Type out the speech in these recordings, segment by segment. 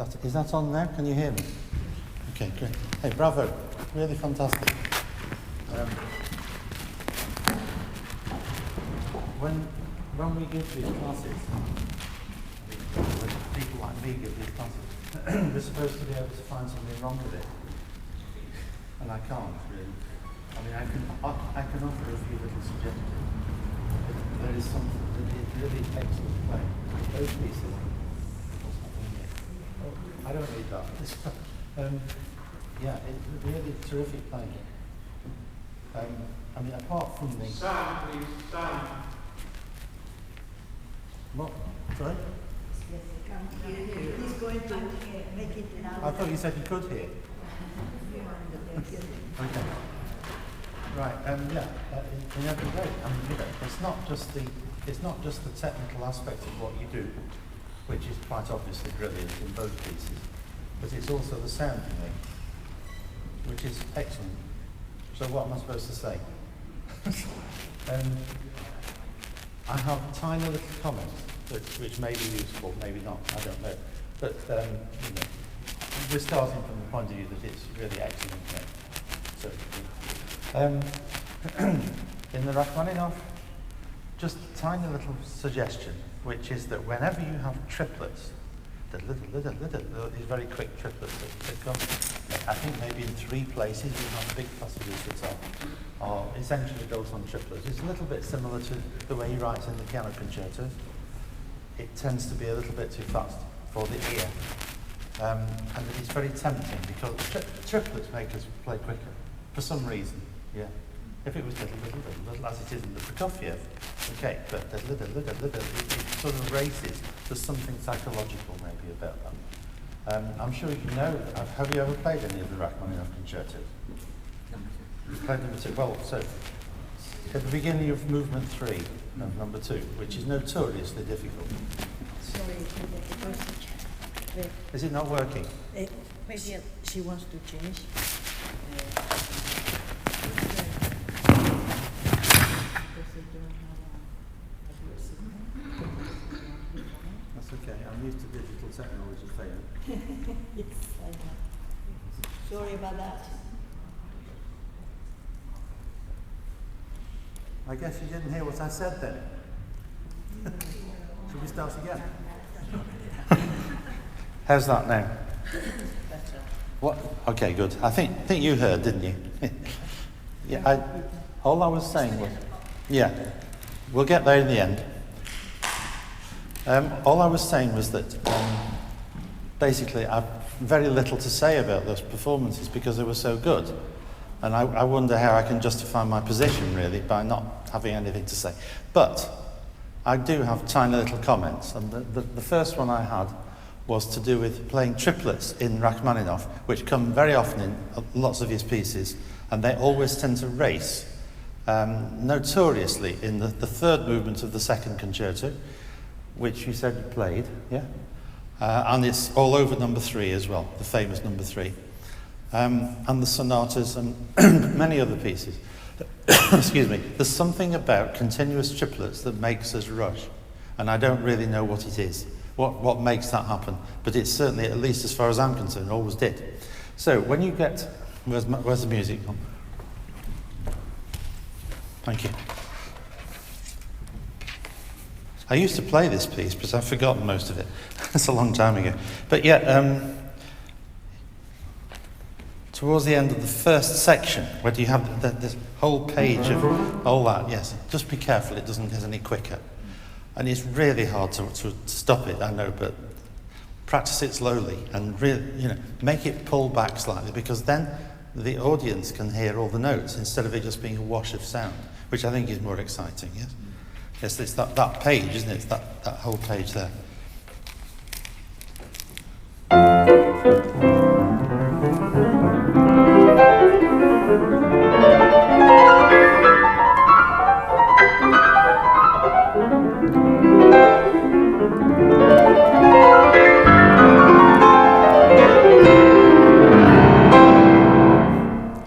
Is that on now? Can you hear me? Okay, great. Hey, bravo. Really fantastic. When we give these classes, when people like me give these classes, we're supposed to be able to find something wrong with it. And I can't, really. I mean, I can offer a few little suggestions. There is something that is really excellent playing. Those pieces. Oh, I don't need that. Yeah, it's really terrific playing. I mean, apart from the... Stand, please, stand. What? Sorry? He's going to make it loud. I thought you said you could hear. Okay. Right. Yeah. In every way. I mean, you know, it's not just the technical aspect of what you do, which is quite obviously brilliant in both pieces, but it's also the sound you make, which is excellent. So what am I supposed to say? I have tiny little comments which may be useful, maybe not, I don't know. But you know, we're starting from the point of view that it's really excellent. So, in the Rachmaninov, just a tiny little suggestion, which is that whenever you have triplets, these very quick triplets that come, I think maybe in 3 places you have big passages that are essentially built on triplets. It's a little bit similar to the way he writes in the piano concertos. It tends to be a little bit too fast for the ear. And it's very tempting because triplets make us play quicker for some reason. Yeah. If it was little, as it is in the Prokofiev, okay, but it sort of races. There's something psychological maybe about that. I'm sure you know, have you ever played any of the Rachmaninov concertos? You played number 2. Well, so at the beginning of movement 3, number 2, which is notoriously difficult. Sorry, it was to check. Is it not working? Maybe she wants to change. That's okay. I'm used to digital technology failing. Yes, I know. Sorry about that. I guess you didn't hear what I said then. Should we start again? How's that now? What? Okay, good. I think you heard, didn't you? Yeah. All I was saying was, yeah, we'll get there in the end. All I was saying was that basically I've very little to say about those performances because they were so good. And I wonder how I can justify my position, really, by not having anything to say. But I do have tiny little comments. And the first one I had was to do with playing triplets in Rachmaninov, which come very often in lots of his pieces, and they always tend to race. Notoriously in the 3rd movement of the 2nd concerto, which you said you played, yeah? And it's all over number 3 as well, the famous number 3. And the sonatas and many other pieces. Excuse me. There's something about continuous triplets that makes us rush, and I don't really know what it is, what makes that happen, but it's certainly, at least as far as I'm concerned, always did. So when you get, where's the music on? Thank you. I used to play this piece, but I've forgotten most of it. It's a long time ago. But yeah, towards the end of the first section, where you have this whole page of all that, yes, just be careful it doesn't get any quicker. And it's really hard to stop it, I know, but practice it slowly and really, make it pull back slightly, because then the audience can hear all the notes instead of it just being a wash of sound, which I think is more exciting, yes? Yes, it's that page, isn't it? It's that whole page there.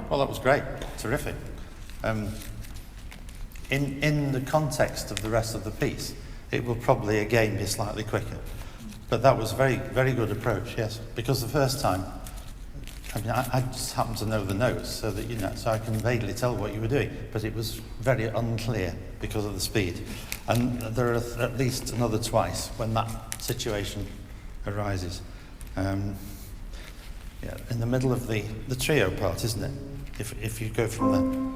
Well, that was great. Terrific. In the context of the rest of the piece, it will probably again be slightly quicker. But that was a very, very good approach, yes. Because the first time, I mean, I just happened to know the notes so that, you know, so I can vaguely tell what you were doing, but it was very unclear because of the speed. And there are at least another twice when that situation arises. Yeah, in the middle of the trio part, isn't it? If you go from the...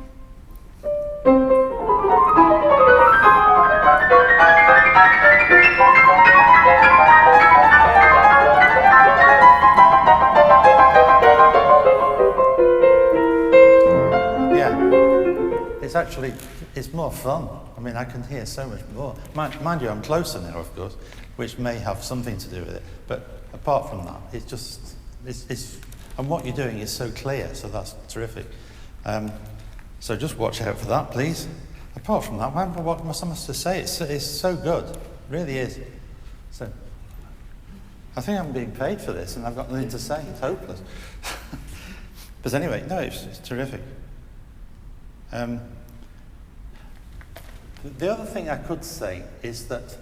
It's more fun. I mean, I can hear so much more. Mind you, I'm closer now, of course, which may have something to do with it. But apart from that, it's just, and what you're doing is so clear, so that's terrific. So just watch out for that, please. Apart from that, what am I supposed to say? It's so good, it really is. So, I think I'm being paid for this, and I've got nothing to say. It's hopeless. But anyway, no, it's terrific. The other thing I could say is that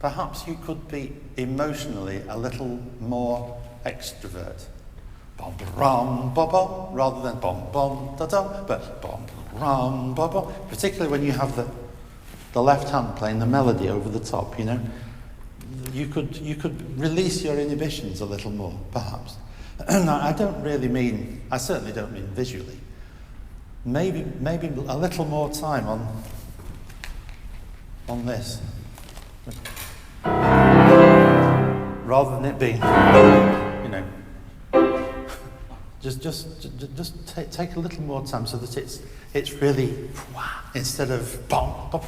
perhaps you could be emotionally a little more extrovert. Bom ram ba bom, rather than bom bom da da, but bom ram ba bom. Particularly when you have the left hand playing the melody over the top, you know. You could release your inhibitions a little more, perhaps. Now, I certainly don't mean visually. Maybe a little more time on this, rather than it being, you know, just take a little more time so that it's really instead of bom, bom.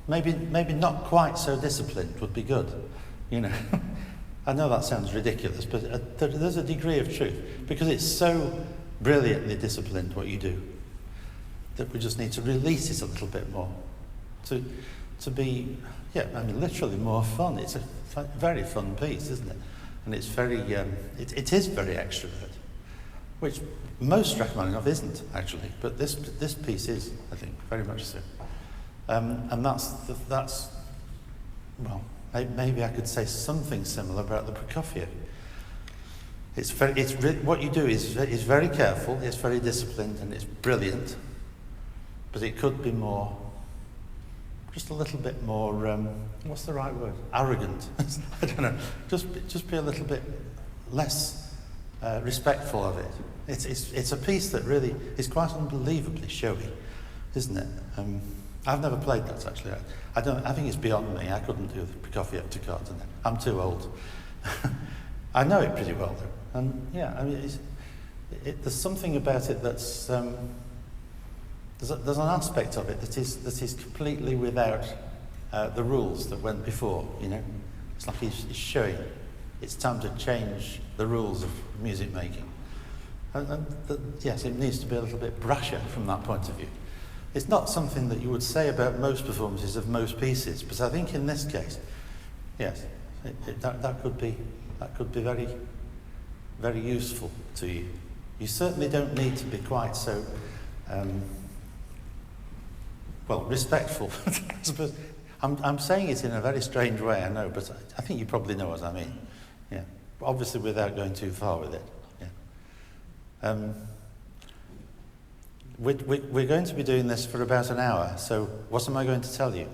Maybe not quite so disciplined would be good, you know. I know that sounds ridiculous, but there's a degree of truth because it's so brilliantly disciplined what you do, that we just need to release it a little bit more, to be, literally more fun. It's a very fun piece, isn't it? And it's very, it is very extrovert, which most Rachmaninov isn't actually, but this piece is, I think, very much so. And that's well, maybe I could say something similar about the Prokofiev. What you do is very careful, it's very disciplined, and it's brilliant. But it could be more, just a little bit more, what's the right word? Arrogant. I don't know. Just be a little bit less respectful of it. It's a piece that really is quite unbelievably showy, isn't it? I've never played that actually. I think it's beyond me. I couldn't do the Prokofiev Toccata. I'm too old. I know it pretty well though. And yeah, I mean, there's something about it that's. There's an aspect of it that is completely without the rules that went before, you know. It's like he's showing it's time to change the rules of music making. Yes, it needs to be a little bit brasher from that point of view. It's not something that you would say about most performances of most pieces, but I think in this case, yes, that could be very, very useful to you. You certainly don't need to be quite so respectful. I suppose I'm saying it in a very strange way, I know, but I think you probably know what I mean. Yeah, obviously without going too far with it. Yeah. We're going to be doing this for about an hour. So what am I going to tell you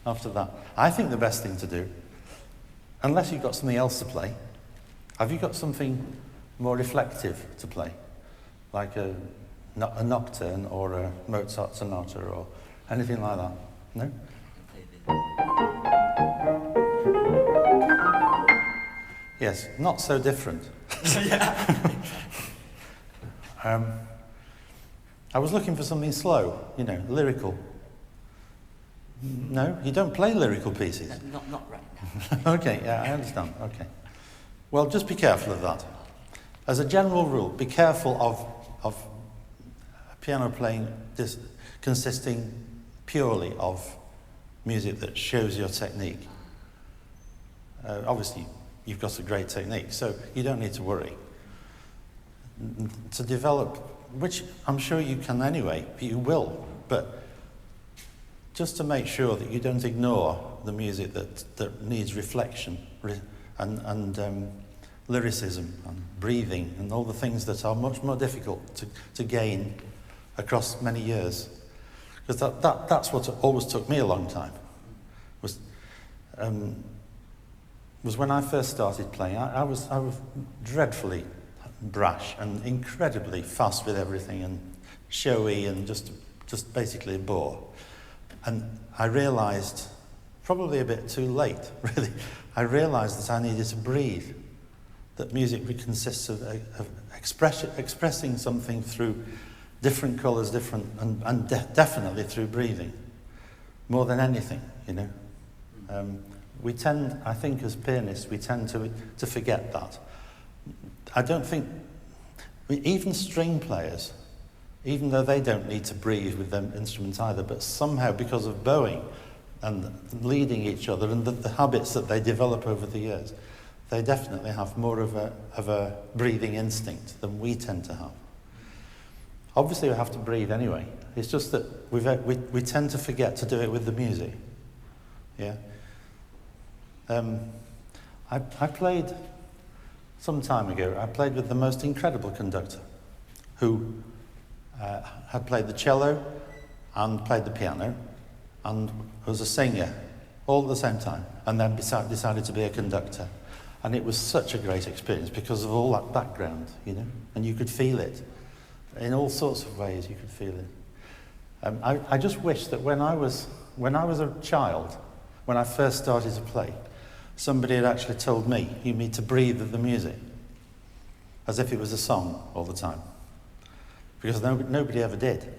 after that? I think the best thing to do, unless you've got something else to play, have you got something more reflective to play, like a nocturne or a Mozart sonata or anything like that? No? Yes, not so different. I was looking for something slow, you know, lyrical. No? You don't play lyrical pieces? Not right now. Okay, yeah, I understand. Okay. Well, just be careful of that. As a general rule, be careful of piano playing consisting purely of music that shows your technique. Obviously, you've got a great technique, so you don't need to worry. To develop, which I'm sure you can anyway, you will, but just to make sure that you don't ignore the music that needs reflection and lyricism and breathing and all the things that are much more difficult to gain across many years. Because that's what always took me a long time. Was when I first started playing, I was dreadfully brash and incredibly fast with everything and showy and just basically a bore. And I realised, probably a bit too late, really, I realised that I needed to breathe, that music consists of expressing something through different colours, definitely through breathing, more than anything, you know. We tend, I think as pianists, we tend to forget that. I don't think, even string players, even though they don't need to breathe with their instruments either, but somehow because of bowing and leading each other and the habits that they develop over the years, they definitely have more of a breathing instinct than we tend to have. Obviously we have to breathe anyway. It's just that we tend to forget to do it with the music. Yeah. I played some time ago. I played with the most incredible conductor, who had played the cello and played the piano, and was a singer all at the same time, and then decided to be a conductor. And it was such a great experience because of all that background, you know, and you could feel it. In all sorts of ways you could feel it. I just wish that when I was a child, when I first started to play, somebody had actually told me, you need to breathe with the music, as if it was a song all the time. Because nobody ever did.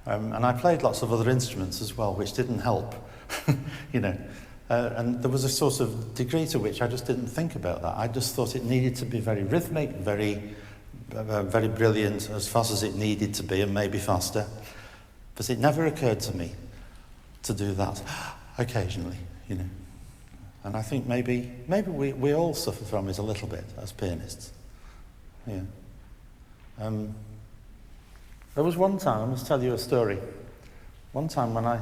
And I played lots of other instruments as well, which didn't help, you know. And there was a sort of degree to which I just didn't think about that. I just thought it needed to be very rhythmic, very brilliant, as fast as it needed to be, and maybe faster. But it never occurred to me to do that occasionally, you know. And I think maybe we all suffer from it a little bit as pianists. Yeah. There was one time, I must tell you a story. One time when I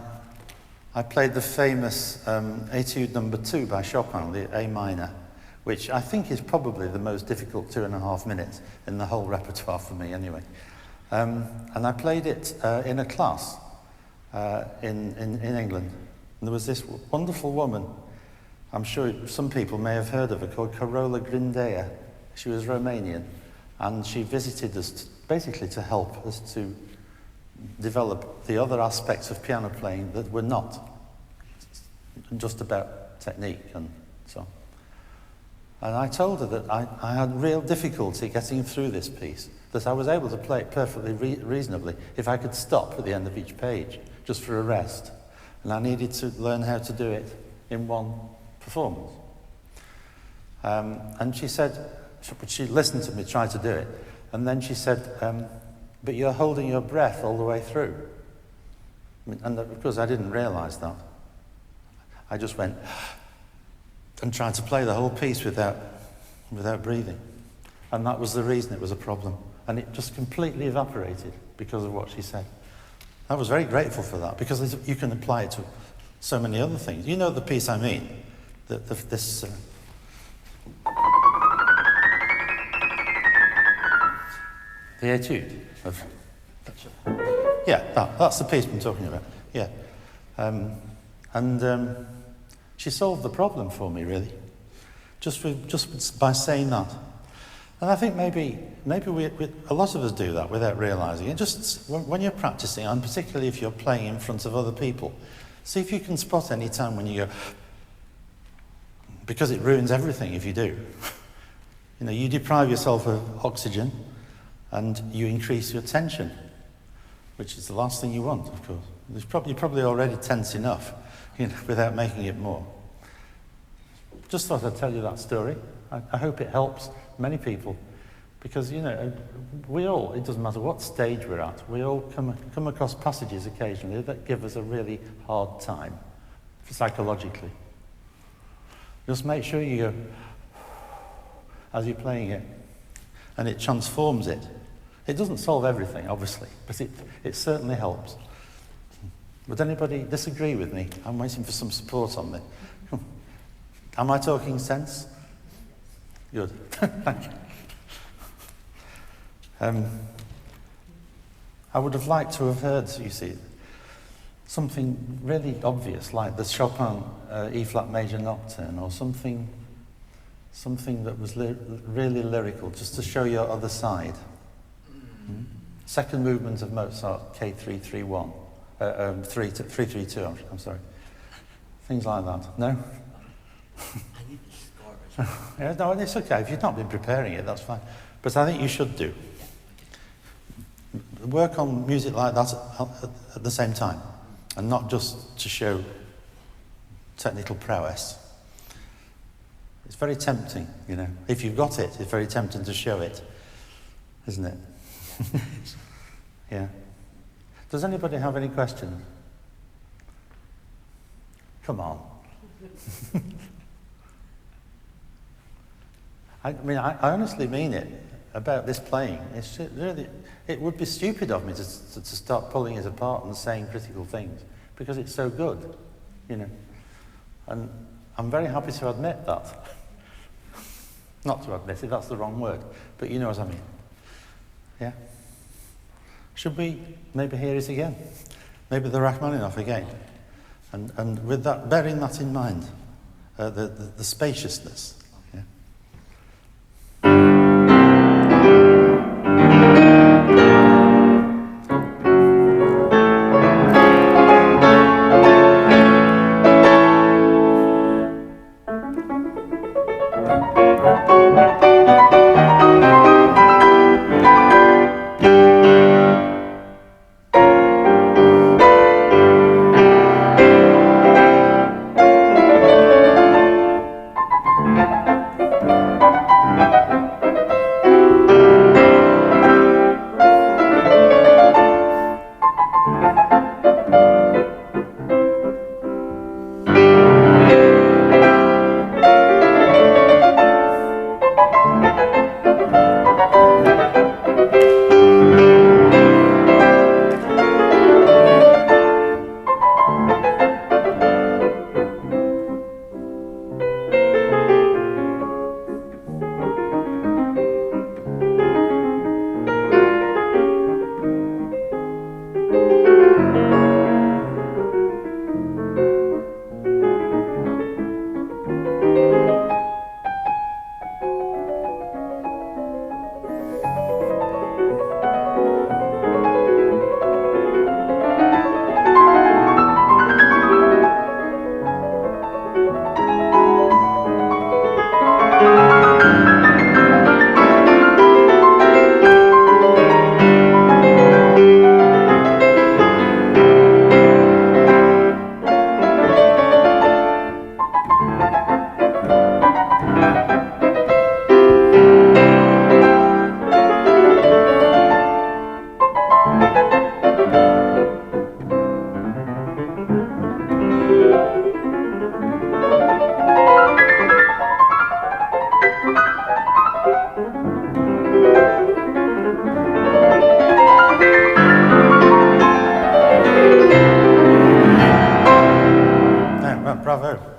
played the famous Etude No. 2 by Chopin, the A minor, which I think is probably the most difficult 2.5 minutes in the whole repertoire for me anyway. And I played it in a class in England. And there was this wonderful woman, I'm sure some people may have heard of her, called Carola Grindea. She was Romanian, and she visited us basically to help us to develop the other aspects of piano playing that were not just about technique and so on. And I told her that I had real difficulty getting through this piece, that I was able to play it perfectly reasonably if I could stop at the end of each page, just for a rest. And I needed to learn how to do it in one performance. And she said, she listened to me try to do it, and then she said, but you're holding your breath all the way through. And of course I didn't realise that. I just went and tried to play the whole piece without breathing. And that was the reason it was a problem. And it just completely evaporated because of what she said. I was very grateful for that, because you can apply it to so many other things. You know the piece I mean? This... the Etude of... Yeah, that's the piece I'm talking about. Yeah. She solved the problem for me, really, just by saying that. And I think maybe a lot of us do that without realising it. Just when you're practising, and particularly if you're playing in front of other people, see if you can spot any time when you go, because it ruins everything if you do. You know, you deprive yourself of oxygen, and you increase your tension, which is the last thing you want, of course. You're probably already tense enough, you know, without making it more. Just thought I'd tell you that story. I hope it helps many people, because, you know, we all, it doesn't matter what stage we're at, we all come across passages occasionally that give us a really hard time, psychologically. Just make sure you go as you're playing it, and it transforms it. It doesn't solve everything, obviously, but it certainly helps. Would anybody disagree with me? I'm waiting for some support on this. Am I talking sense? Good. Thank you. I would have liked to have heard, you see, something really obvious like the Chopin E-flat major nocturne, or something that was really lyrical, just to show your other side. Second movement of Mozart, K331, 332. I'm sorry. Things like that. No. I need the score. Yeah, no, it's okay. If you've not been preparing it, that's fine. But I think you should do. Work on music like that at the same time, and not just to show technical prowess. It's very tempting, you know. If you've got it, it's very tempting to show it, isn't it? Yeah. Does anybody have any questions? Come on. I mean, I honestly mean it about this playing. It's really, it would be stupid of me to start pulling it apart and saying critical things, because it's so good, you know. And I'm very happy to admit that. Not to admit it, that's the wrong word, but you know what I mean. Yeah? Should we maybe hear it again? Maybe the Rachmaninov again? And with that, bearing that in mind, the spaciousness. Yeah?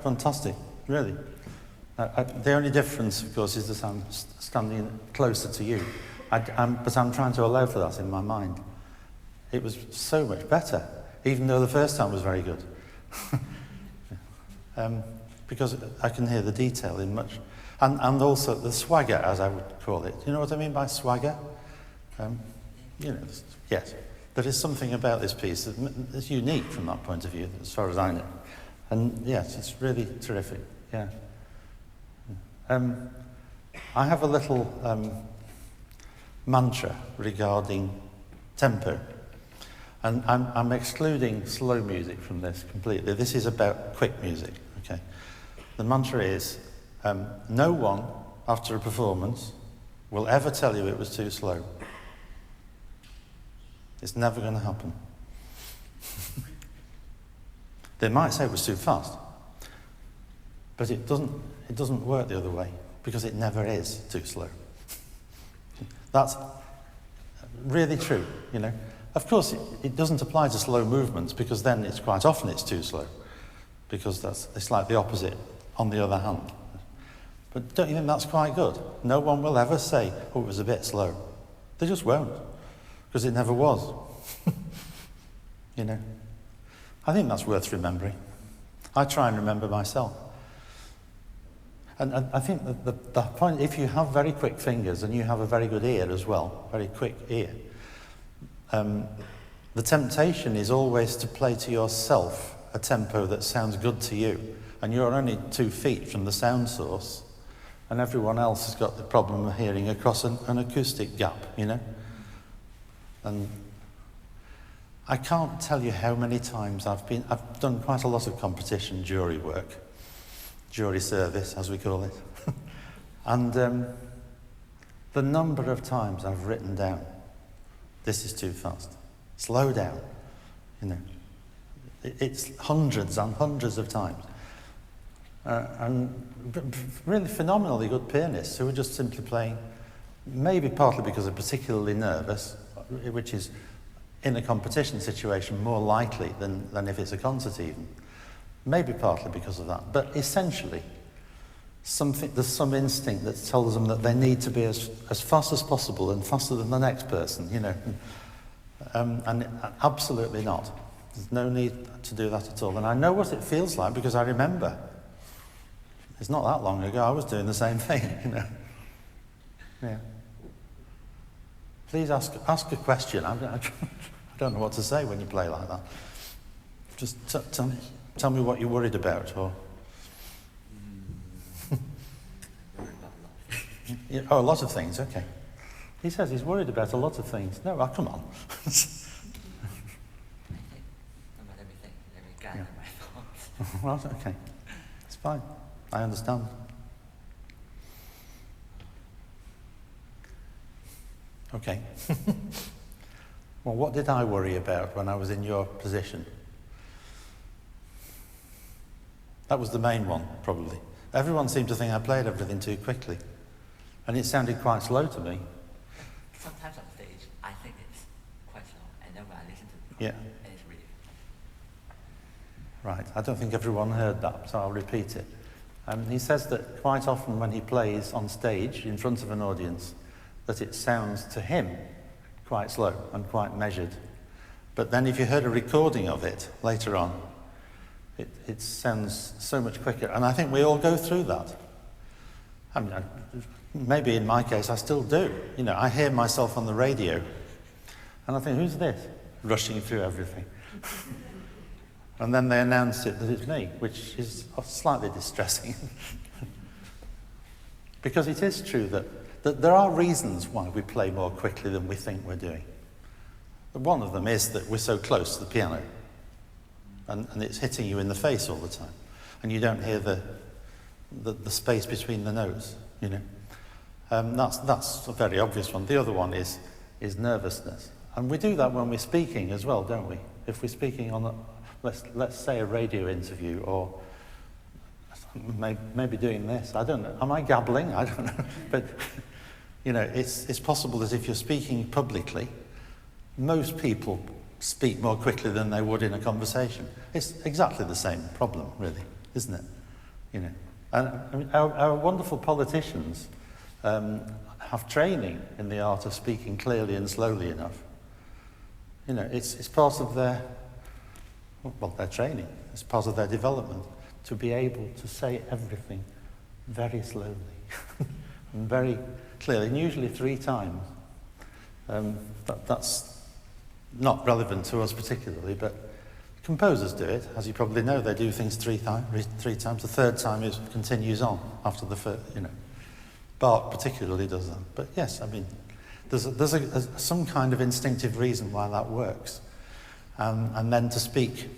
Fantastic, really. The only difference, of course, is that I'm standing closer to you. But I'm trying to allow for that in my mind. It was so much better, even though the first time was very good. Because I can hear the detail in much. And also the swagger, as I would call it. You know what I mean by swagger? You know, yes. There is something about this piece that's unique from that point of view, as far as I know. And yes, it's really terrific, yeah. I have a little mantra regarding tempo. And I'm excluding slow music from this completely. This is about quick music, okay? The mantra is, no one, after a performance, will ever tell you it was too slow. It's never going to happen. They might say it was too fast, but it doesn't work the other way, because it never is too slow. That's really true, you know. Of course, it doesn't apply to slow movements because then it's quite often it's too slow, because it's like the opposite on the other hand. But don't you think that's quite good? No one will ever say, oh, it was a bit slow. They just won't, because it never was. You know? I think that's worth remembering. I try and remember myself. And I think that the point, if you have very quick fingers and you have a very good ear as well, very quick ear, the temptation is always to play to yourself a tempo that sounds good to you. And you're only 2 feet from the sound source, and everyone else has got the problem of hearing across an acoustic gap, you know? And I can't tell you how many times I've done quite a lot of competition jury work, jury service, as we call it. And the number of times I've written down, this is too fast, slow down, you know. It's hundreds and hundreds of times. And really phenomenally good pianists who are just simply playing, maybe partly because they're particularly nervous, which is in a competition situation more likely than if it's a concert even. Maybe partly because of that. But essentially, there's some instinct that tells them that they need to be as fast as possible and faster than the next person, you know. And absolutely not. There's no need to do that at all. And I know what it feels like because I remember. It's not that long ago I was doing the same thing, you know. Yeah. Please ask a question. I don't know what to say when you play like that. Just tell me what you're worried about, or. Worried about a lot. Yeah, oh, a lot of things. Okay. He says he's worried about a lot of things. No, come on. I think about everything, every guy in my thoughts. Right, okay. It's fine. I understand. Okay. Well, what did I worry about when I was in your position? That was the main one, probably. Everyone seemed to think I played everything too quickly. And it sounded quite slow to me. Sometimes on stage, I think it's quite slow, and then when I listen to it, and it's really. Right, I don't think everyone heard that, so I'll repeat it. He says that quite often when he plays on stage in front of an audience, that it sounds to him quite slow and quite measured. But then if you heard a recording of it later on, it sounds so much quicker. And I think we all go through that. I mean, maybe in my case I still do. You know, I hear myself on the radio and I think, who's this? Rushing through everything. And then they announce it that it's me, which is slightly distressing. Because it is true that there are reasons why we play more quickly than we think we're doing. One of them is that we're so close to the piano, and it's hitting you in the face all the time, and you don't hear the space between the notes, you know. That's a very obvious one. The other one is nervousness. And we do that when we're speaking as well, don't we? If we're speaking on let's say a radio interview, or maybe doing this. I don't know. Am I gabbling? I don't know. But, you know, it's possible that if you're speaking publicly, most people speak more quickly than they would in a conversation. It's exactly the same problem, really, isn't it? You know, and I mean, our wonderful politicians have training in the art of speaking clearly and slowly enough. You know, it's part of their training. It's part of their development to be able to say everything very slowly and very clearly, and usually 3 times. That's not relevant to us particularly, but composers do it. As you probably know, they do things 3 times. The 3rd time it continues on after the first, you know. Bach particularly does that. But yes, I mean, there's some kind of instinctive reason why that works. And then to speak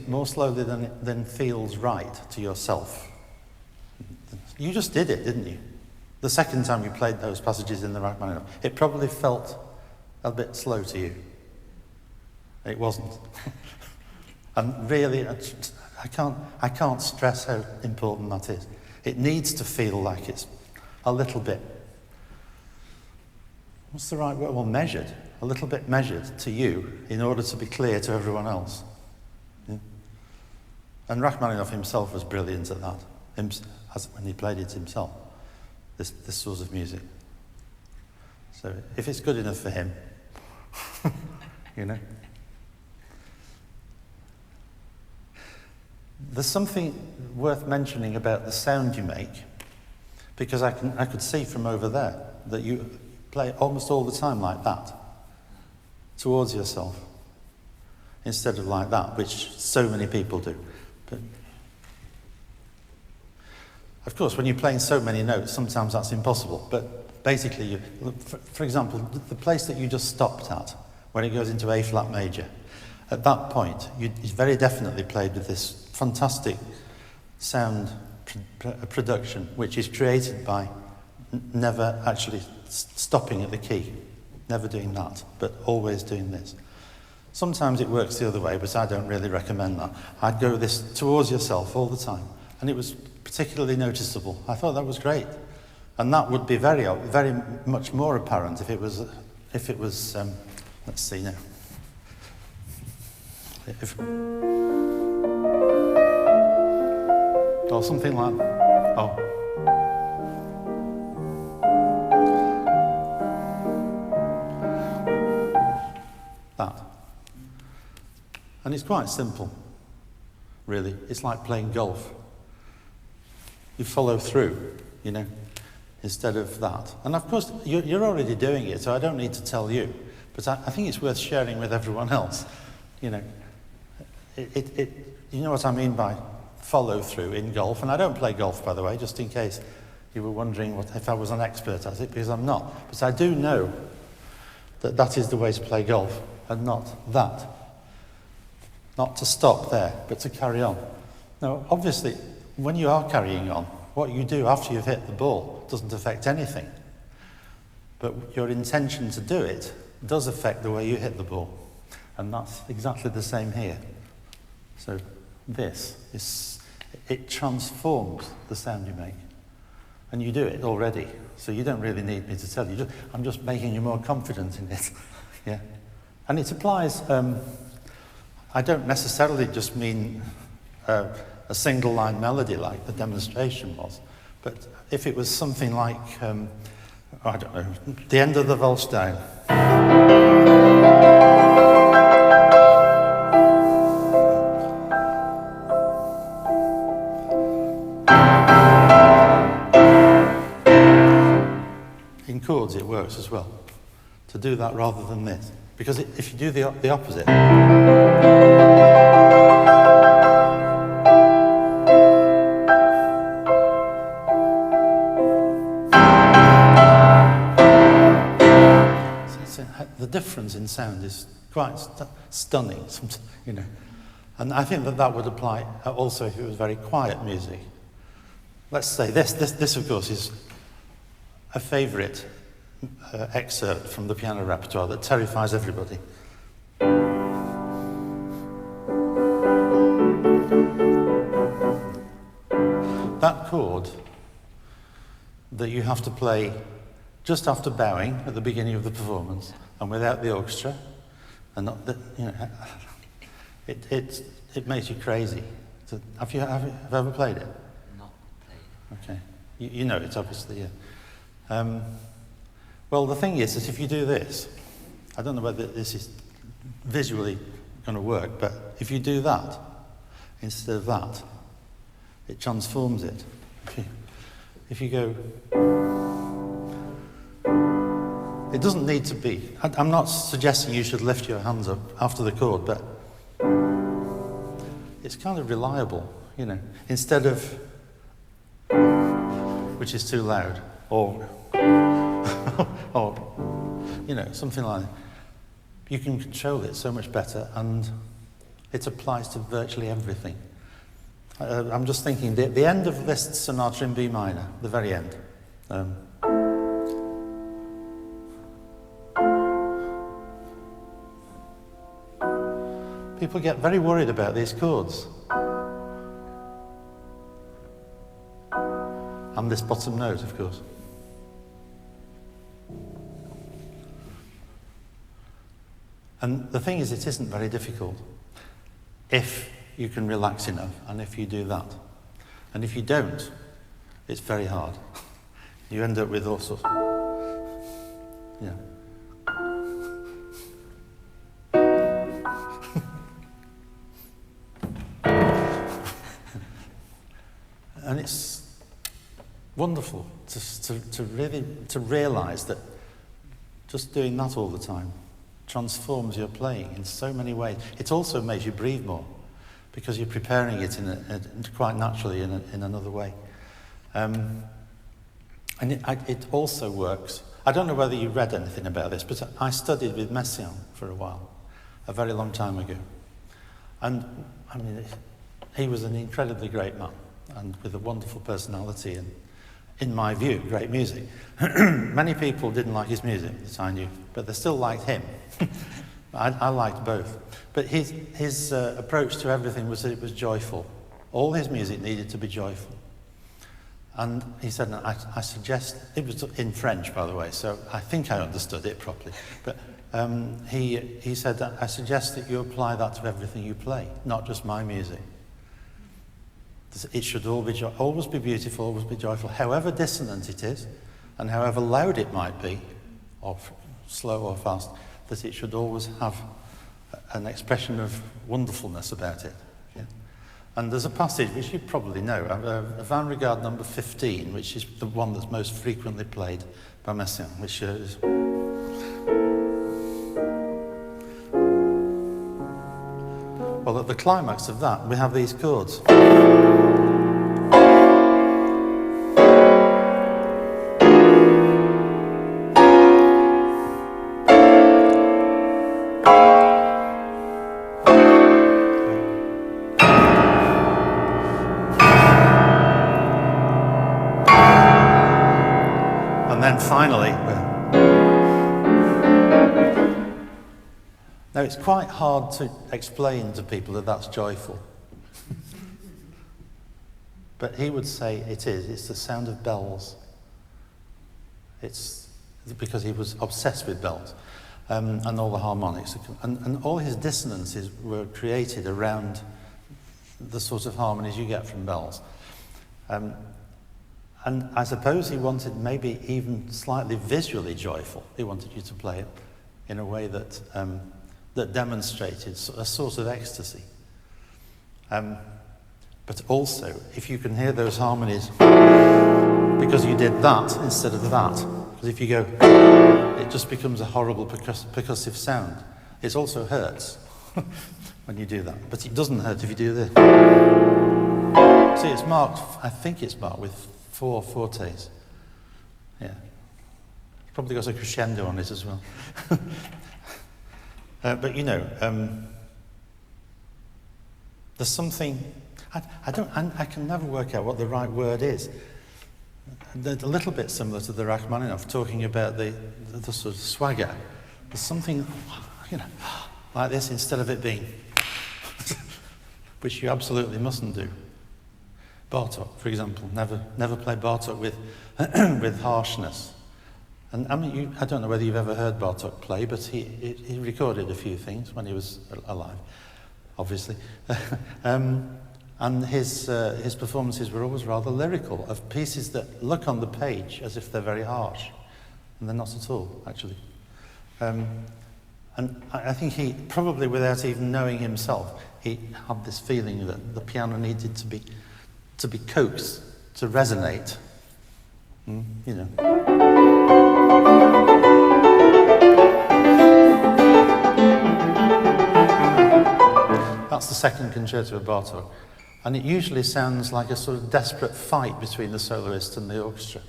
more slowly than feels right to yourself. You just did it, didn't you? The second time you played those passages in the Rachmaninov, it probably felt a bit slow to you. It wasn't. And really, I can't stress how important that is. It needs to feel like it's a little bit what's the right word? Well, measured, a little bit measured to you in order to be clear to everyone else. Yeah? And Rachmaninov himself was brilliant at that, when he played it himself, this sort of music. So if it's good enough for him, you know. There's something worth mentioning about the sound you make, because I could see from over there that you play almost all the time like that, towards yourself, instead of like that, which so many people do. But of course, when you're playing so many notes, sometimes that's impossible. But basically, for example, the place that you just stopped at, when it goes into A flat major, at that point, you very definitely played with this fantastic sound production, which is created by never actually stopping at the key, never doing that, but always doing this. Sometimes it works the other way, but I don't really recommend that. I'd go this towards yourself all the time, and it was particularly noticeable. I thought that was great, and that would be very much more apparent if it was let's see now. Or something like that. Oh. That. And it's quite simple, really. It's like playing golf. You follow through, you know, instead of that. And of course, you're already doing it, so I don't need to tell you. But I think it's worth sharing with everyone else, you know. You know what I mean by follow through in golf, and I don't play golf, by the way, just in case you were wondering if I was an expert at it, because I'm not. But I do know that that is the way to play golf, and not that. Not to stop there, but to carry on. Now, obviously, when you are carrying on, what you do after you've hit the ball doesn't affect anything. But your intention to do it does affect the way you hit the ball. And that's exactly the same here. So it transforms the sound you make. And you do it already, so you don't really need me to tell you. I'm just making you more confident in it. Yeah. And it applies, I don't necessarily just mean a single line melody like the demonstration was, but if it was something like, I don't know, the end of the Volstein. In chords it works as well, to do that rather than this. Because if you do the opposite, the difference in sound is quite stunning, you know. And I think that would apply also if it was very quiet music. Let's say this of course is a favourite excerpt from the piano repertoire that terrifies everybody. That chord that you have to play just after bowing at the beginning of the performance and without the orchestra, and not the, you know, it makes you crazy. Have you ever played it? Not played. Okay, you know it obviously, yeah. Well, the thing is that if you do this, I don't know whether this is visually going to work, but if you do that instead of that, it transforms it. If you go, it doesn't need to be. I'm not suggesting you should lift your hands up after the chord, but it's kind of reliable, you know, instead of, which is too loud, or you know, something like that. You can control it so much better, and it applies to virtually everything. I'm just thinking, the end of Liszt's sonata in B minor, the very end. People get very worried about these chords. And this bottom note, of course. And the thing is, it isn't very difficult if you can relax enough and if you do that. And if you don't, it's very hard. You end up with all sorts of... Yeah. And it's wonderful to really realise that just doing that all the time transforms your playing in so many ways. It also makes you breathe more because you're preparing it quite naturally in another way. And it also works. I don't know whether you read anything about this, but I studied with Messiaen for a while, a very long time ago. And I mean, he was an incredibly great man and with a wonderful personality and, in my view, great music. Many people didn't like his music that I knew, but they still liked him. I liked both. But his approach to everything was that it was joyful. All his music needed to be joyful. And he said, I suggest, it was in French, by the way, so I think I understood it properly. But he said that I suggest that you apply that to everything you play, not just my music. It should always be beautiful, always be joyful, however dissonant it is, and however loud it might be, or slow or fast, that it should always have an expression of wonderfulness about it. Yeah? And there's a passage which you probably know, Van Regard number 15, which is the one that's most frequently played by Messiaen, which is... Well, at the climax of that, we have these chords. And then finally, now, it's quite hard to explain to people that that's joyful. But he would say it is. It's the sound of bells. It's because he was obsessed with bells and all the harmonics. And all his dissonances were created around the sort of harmonies you get from bells. And I suppose he wanted maybe even slightly visually joyful. He wanted you to play it in a way that... that demonstrated a sort of ecstasy. But also, if you can hear those harmonies, because you did that instead of that, because if you go, it just becomes a horrible percussive sound. It also hurts when you do that, but it doesn't hurt if you do this. See, it's marked, I think it's marked with 4 fortes. Yeah. It's probably got a crescendo on it as well. But you know, there's something, I can never work out what the right word is. They're a little bit similar to the Rachmaninov, talking about the sort of swagger. There's something, you know, like this instead of it being, which you absolutely mustn't do. Bartók, for example, never play Bartók with, with harshness. And I mean, I don't know whether you've ever heard Bartók play, but he recorded a few things when he was alive, obviously. And his performances were always rather lyrical, of pieces that look on the page as if they're very harsh, and they're not at all, actually. And I think he, probably without even knowing himself, he had this feeling that the piano needed to be coaxed, to resonate, you know. That's the second concerto of Bartók, and it usually sounds like a sort of desperate fight between the soloist and the orchestra,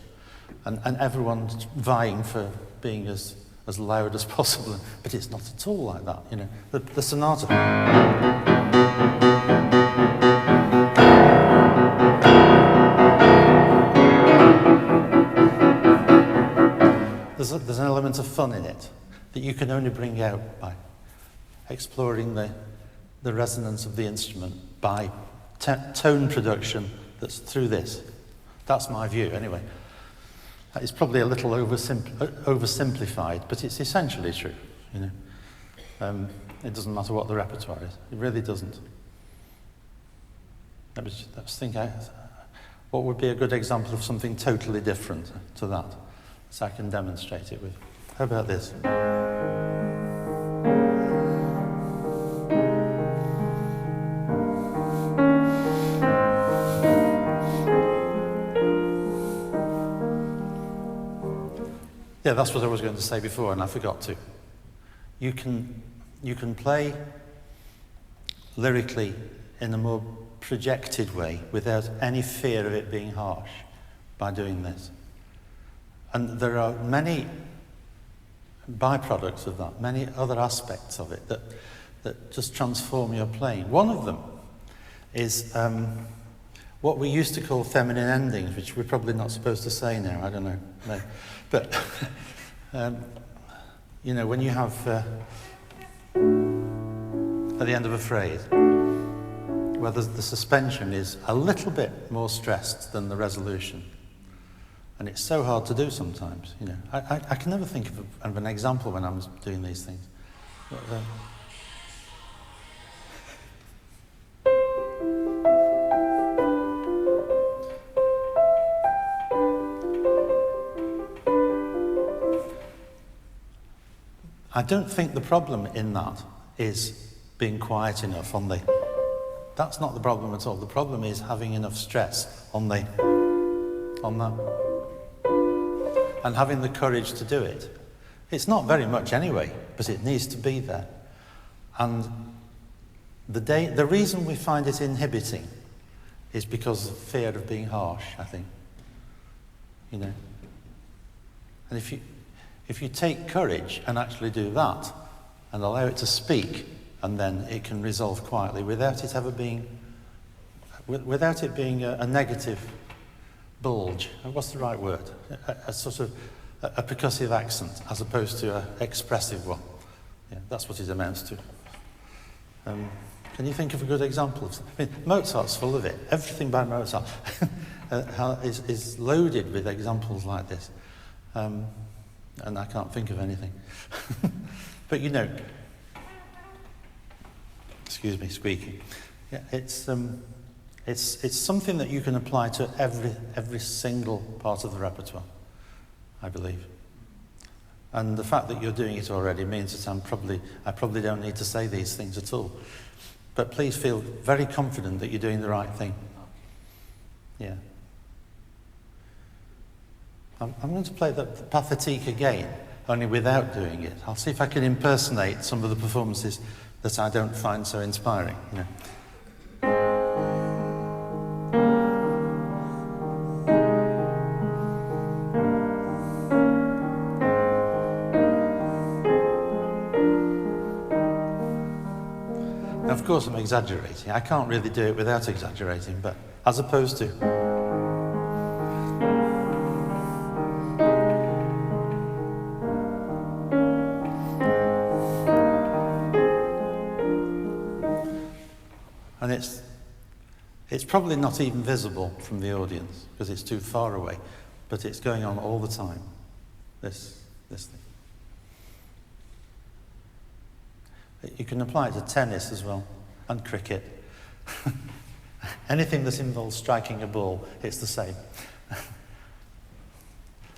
and everyone vying for being as loud as possible, but it's not at all like that, you know. The sonata. There's an element of fun in it that you can only bring out by exploring the resonance of the instrument, by tone production that's through this. That's my view, anyway. It's probably a little oversimplified, but it's essentially true, you know. It doesn't matter what the repertoire is. It really doesn't. I was thinking, what would be a good example of something totally different to that, so I can demonstrate it with? How about this? Yeah, that's what I was going to say before, and I forgot to. You can play lyrically in a more projected way without any fear of it being harsh by doing this. And there are many byproducts of that, many other aspects of it that just transform your playing. One of them is what we used to call feminine endings, which we're probably not supposed to say now, I don't know. No. But, you know, when you have, at the end of a phrase, where the suspension is a little bit more stressed than the resolution. And it's so hard to do sometimes, you know. I can never think of an example when I'm doing these things. But, I don't think the problem in that is being quiet enough on the... That's not the problem at all. The problem is having enough stress on that. And having the courage to do it. It's not very much anyway, but it needs to be there. And the reason we find it inhibiting is because of fear of being harsh, I think. You know? And if you take courage and actually do that and allow it to speak, and then it can resolve quietly without it ever being, without it being a negative bulge. What's the right word? A sort of a percussive accent as opposed to an expressive one. Yeah, that's what it amounts to. Can you think of a good example? I mean, Mozart's full of it. Everything by Mozart is loaded with examples like this. And I can't think of anything. But you know, excuse me, squeaking. Yeah, it's something that you can apply to every single part of the repertoire, I believe. And the fact that you're doing it already means that I probably don't need to say these things at all. But please feel very confident that you're doing the right thing. Yeah. I'm going to play the Pathétique again, only without doing it. I'll see if I can impersonate some of the performances that I don't find so inspiring, you know. Now, of course, I'm exaggerating. I can't really do it without exaggerating, but as opposed to... And it's probably not even visible from the audience because it's too far away, but it's going on all the time, this thing. You can apply it to tennis as well, and cricket. Anything that involves striking a ball, it's the same.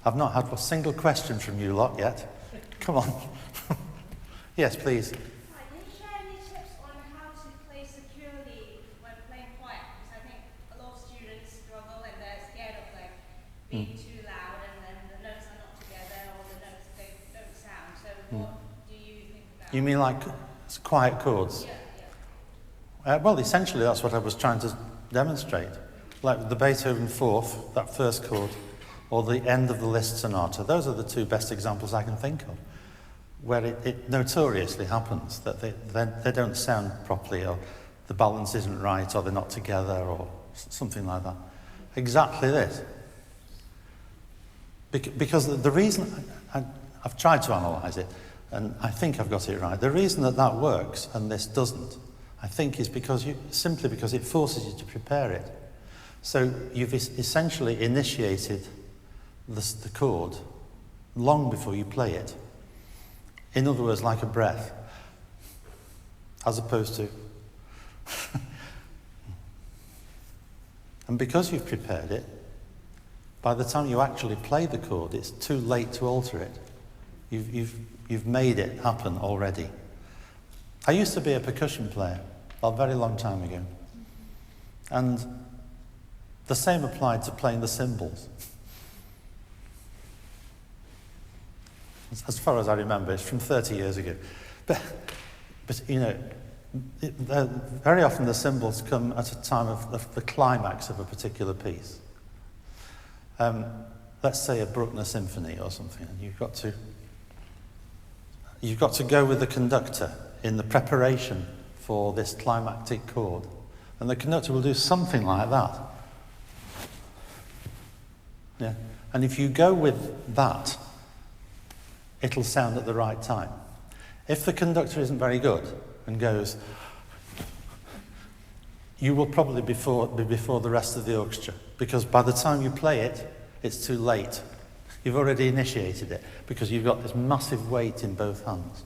I've not had a single question from you lot yet. Come on. Yes, please. Being too loud and then the notes are not together or the notes don't sound. So what do you think about? You mean like quiet chords? Yeah. Well, essentially that's what I was trying to demonstrate. Like the Beethoven Fourth, that first chord, or the end of the Liszt Sonata. Those are the two best examples I can think of, where it notoriously happens that they don't sound properly, or the balance isn't right, or they're not together, or something like that. Exactly this. Because the reason, I've tried to analyse it, and I think I've got it right. The reason that works and this doesn't, I think, is simply because it forces you to prepare it. So you've essentially initiated the chord long before you play it. In other words, like a breath. as opposed to... And because you've prepared it, by the time you actually play the chord, it's too late to alter it. You've made it happen already. I used to be a percussion player a very long time ago. And the same applied to playing the cymbals. As far as I remember, it's from 30 years ago. But you know, very often the cymbals come at a time of the climax of a particular piece. Let's say a Bruckner symphony or something, and you've got to go with the conductor in the preparation for this climactic chord. And the conductor will do something like that. Yeah. And if you go with that, it'll sound at the right time. If the conductor isn't very good and goes, you will probably be before the rest of the orchestra, because by the time you play it, it's too late. You've already initiated it, because you've got this massive weight in both hands.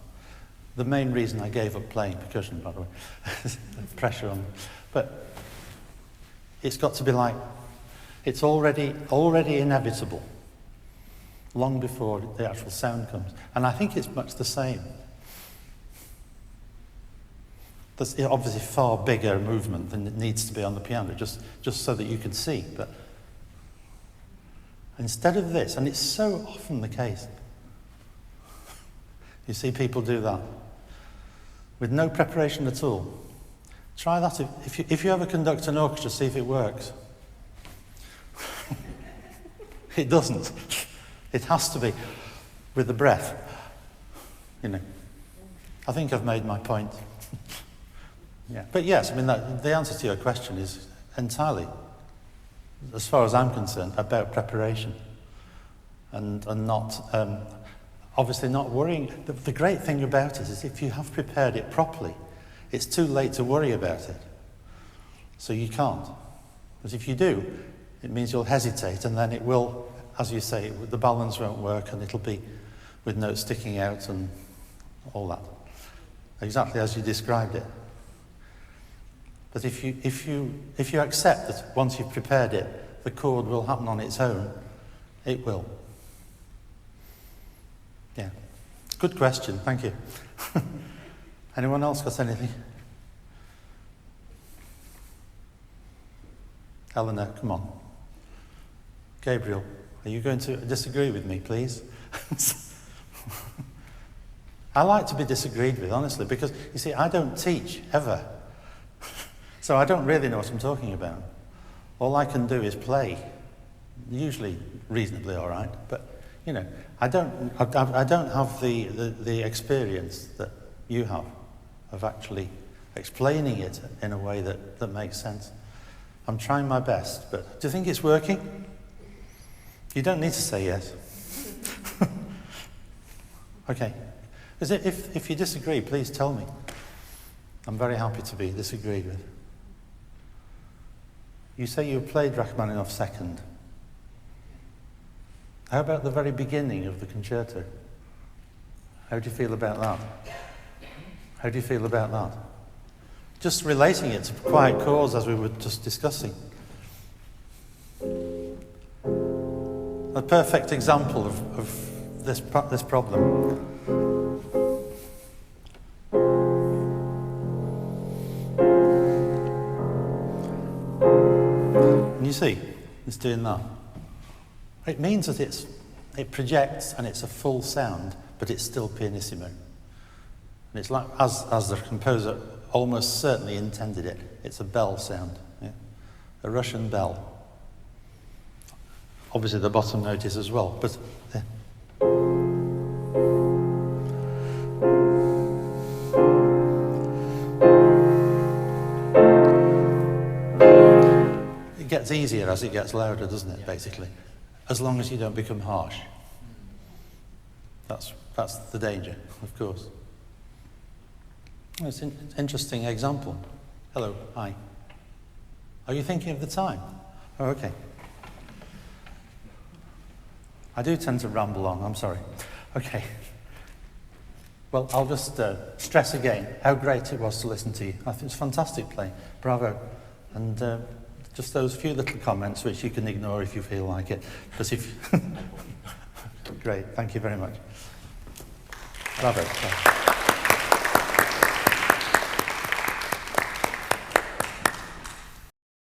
The main reason I gave up playing percussion, by the way, pressure on. But it's got to be like, it's already inevitable, long before the actual sound comes. And I think it's much the same. There's obviously far bigger movement than it needs to be on the piano, just so that you can see. But instead of this, and it's so often the case, you see people do that with no preparation at all. Try that if you ever conduct an orchestra, see if it works. It doesn't. It has to be with the breath. You know. I think I've made my point. Yeah. But yes, I mean, the answer to your question is entirely, as far as I'm concerned, about preparation. And not, obviously not worrying. The great thing about it is if you have prepared it properly, it's too late to worry about it. So you can't. But if you do, it means you'll hesitate, and then it will, as you say, the balance won't work, and it'll be with notes sticking out and all that. Exactly as you described it. But if you accept that once you've prepared it, the chord will happen on its own, it will. Yeah. Good question, thank you. Anyone else got anything? Eleanor, come on. Gabriel, are you going to disagree with me, please? I like to be disagreed with, honestly, because, you see, I don't teach, ever. So I don't really know what I'm talking about. All I can do is play, usually reasonably all right, but, you know, I don't have the experience that you have of actually explaining it in a way that makes sense. I'm trying my best, but do you think it's working? You don't need to say yes. Okay. If you disagree, please tell me. I'm very happy to be disagreed with. You say you played Rachmaninov second. How about the very beginning of the concerto? How do you feel about that? How do you feel about that? Just relating it to quiet chords as we were just discussing. A perfect example of this problem. And you see, it's doing that. It means that it projects and it's a full sound, but it's still pianissimo. And it's like, as the composer almost certainly intended it, it's a bell sound, yeah? A Russian bell. Obviously the bottom note is as well, but yeah. It gets easier as it gets louder, doesn't it, basically? As long as you don't become harsh. That's the danger, of course. It's an interesting example. Hello, hi. Are you thinking of the time? Oh, okay. I do tend to ramble on, I'm sorry. Okay. Well, I'll just stress again how great it was to listen to you. I think it's fantastic playing. Bravo. And just those few little comments which you can ignore if you feel like it. Because if... Great, thank you very much. Bravo.